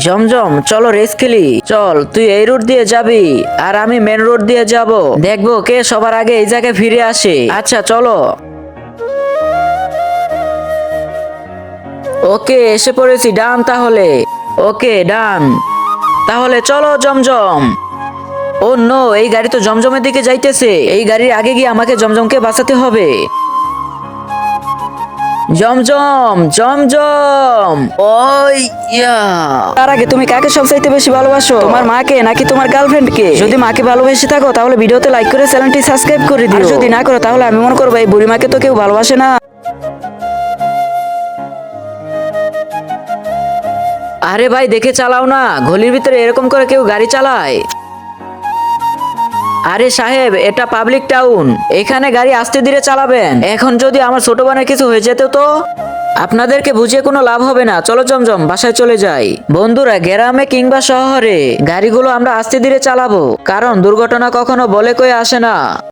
জমজম চলো রেস খেলি। চল, তুই এই রোড দিয়ে যাবি আর আমি মেন রোড দিয়ে যাব। দেখবো কে সবার আগে এই জায়গায় ফিরে আসে। আচ্ছা চলো। ওকে, এসে পড়েছি। ডান তাহলে। ওকে ডান। তাহলে চলো জমজম। ও নো, এই গাড়ি তো জমজমের দিকে যাইতেছে। এই গাড়ির আগে গিয়ে আমাকে জমজমকে বাঁচাতে হবে। জমজম জমজম। ওই ইয়া। তার আগে তুমি কাকে সবচাইতে বেশি ভালোবাসো? তোমার মাকে নাকি তোমার গার্লফ্রেন্ডকে? যদি মাকে ভালোবেসে থাকো তাহলে ভিডিওতে লাইক করে চ্যানেলটি সাবস্ক্রাইব করে দিও। আর যদি না করো তাহলে আমি মনে করবো এই বুড়ি মাকে তো কেউ ভালোবাসে না। আরে ভাই, দেখে চালাও না, গলির ভিতরে এরকম করে কেউ গাড়ি চালায়? আরে সাহেব, এটা পাবলিক টাউন, এখানে গাড়ি আস্তে ধীরে চালাবেন। এখন যদি আমার ছোট বোনের কিছু হয়ে যেত তো? আপনাদেরকে বুঝিয়ে কোনো লাভ হবে না, চলো জমজম বাসায় চলে যাই। বন্ধুরা, গ্রামে কিংবা শহরে গাড়িগুলো আমরা আস্তে ধীরে চালাবো, কারণ দুর্ঘটনা কখনো বলে কয়ে আসে না।